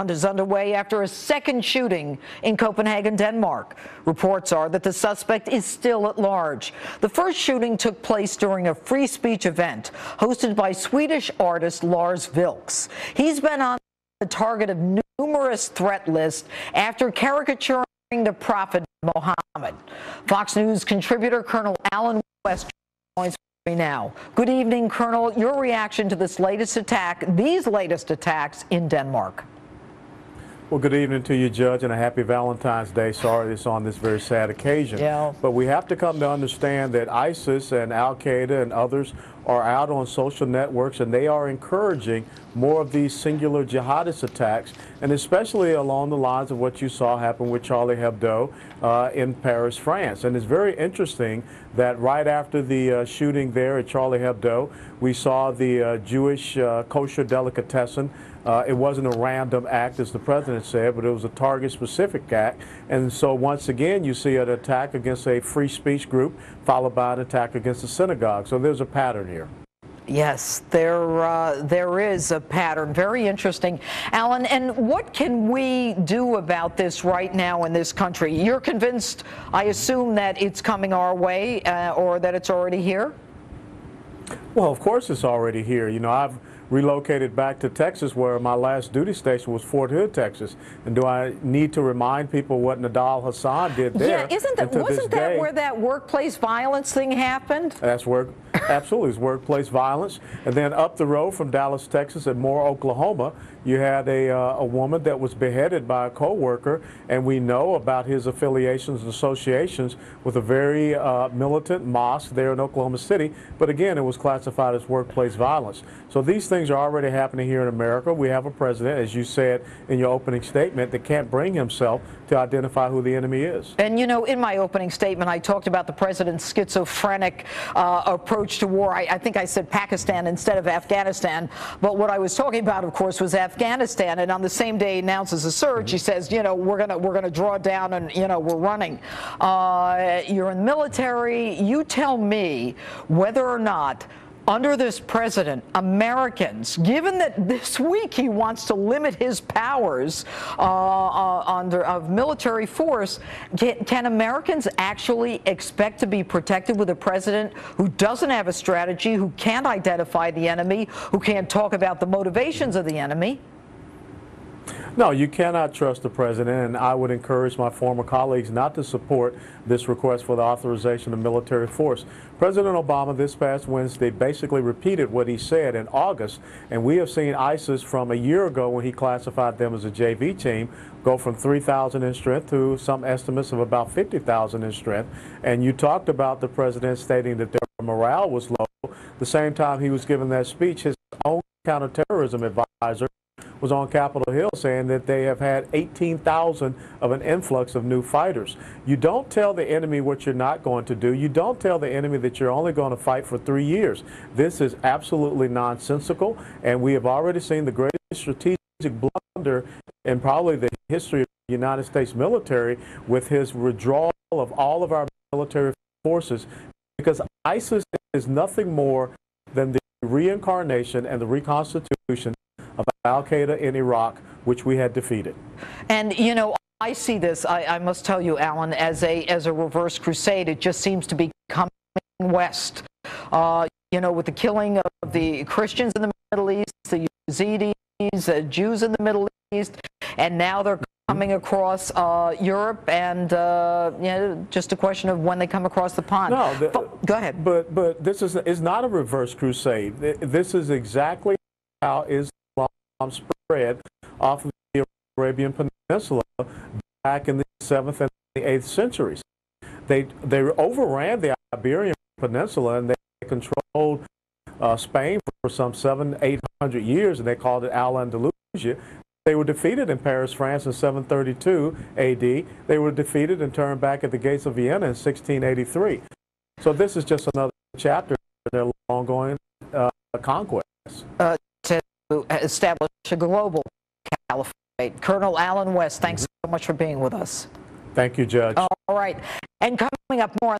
is underway after a second shooting in Copenhagen, Denmark. Reports are that the suspect is still at large. The first shooting took place during a free speech event hosted by Swedish artist Lars Vilks. He's been on the target of numerous threat lists after caricaturing the prophet Mohammed. Fox News contributor Colonel Alan West joins me now. Good evening, Colonel. Your reaction to these latest attacks in Denmark? Well, good evening to you, Judge, and a happy Valentine's Day. Sorry it's on this very sad occasion. Yeah. But we have to come to understand that ISIS and Al-Qaeda and others are out on social networks, and they are encouraging more of these singular jihadist attacks, and especially along the lines of what you saw happen with Charlie Hebdo in Paris, France. And it's very interesting that right after the shooting there at Charlie Hebdo, we saw the Jewish kosher delicatessen. It wasn't a random act, as the president said, but it was a target-specific act. And so once again, you see an attack against a free speech group, followed by an attack against a synagogue. So there's a pattern here. Yes, there is a pattern. Very interesting. Alan, and what can we do about this right now in this country? You're convinced, I assume, that it's coming our way or that it's already here? Well, of course it's already here. You know, I've relocated back to Texas, where my last duty station was Fort Hood, Texas. And do I need to remind people what Nadal Hassan did there? Yeah, wasn't that where that workplace violence thing happened? That's absolutely, it's workplace violence. And then up the road from Dallas, Texas, at Moore, Oklahoma, you had a woman that was beheaded by a co-worker, and we know about his affiliations and associations with a very militant mosque there in Oklahoma City. But again, it was classified as workplace violence. So these things are already happening here in America. We have a president, as you said in your opening statement, that can't bring himself to identify who the enemy is. And you know, in my opening statement, I talked about the president's schizophrenic approach to war. I think I said Pakistan instead of Afghanistan. But what I was talking about, of course, was Afghanistan. And on the same day he announces a surge, he says, you know, we're gonna draw down, and you know, we're running. You're in the military. You tell me whether or not, under this president, Americans, given that this week he wants to limit his powers of military force, can Americans actually expect to be protected with a president who doesn't have a strategy, who can't identify the enemy, who can't talk about the motivations of the enemy? No, you cannot trust the president, and I would encourage my former colleagues not to support this request for the authorization of military force. President Obama this past Wednesday basically repeated what he said in August, and we have seen ISIS from a year ago, when he classified them as a JV team, go from 3,000 in strength to some estimates of about 50,000 in strength. And you talked about the president stating that their morale was low. The same time he was giving that speech, his own counterterrorism advisor was on Capitol Hill saying that they have had 18,000 of an influx of new fighters. You don't tell the enemy what you're not going to do. You don't tell the enemy that you're only going to fight for 3 years. This is absolutely nonsensical, and we have already seen the greatest strategic blunder in probably the history of the United States military, with his withdrawal of all of our military forces, because ISIS is nothing more than the reincarnation and the reconstitution of Al-Qaeda in Iraq, which we had defeated. And you know, I see this, I must tell you, Alan, as a reverse crusade. It just seems to be coming west. You know, with the killing of the Christians in the Middle East, the Yazidis, the Jews in the Middle East, and now they're coming across Europe, and you know, just a question of when they come across the pond. No, go ahead. But this is not a reverse crusade. This is exactly how Islam spread off of the Arabian Peninsula back in the 7th and the 8th centuries. They overran the Iberian Peninsula, and they controlled Spain for some 700-800 years, and they called it Al-Andalusia. They were defeated in Paris, France in 732 A.D. They were defeated and turned back at the gates of Vienna in 1683. So this is just another chapter in their ongoing conquest. To establish a global caliphate. Colonel Alan West, thanks so much for being with us. Thank you, Judge. All right. And coming up more on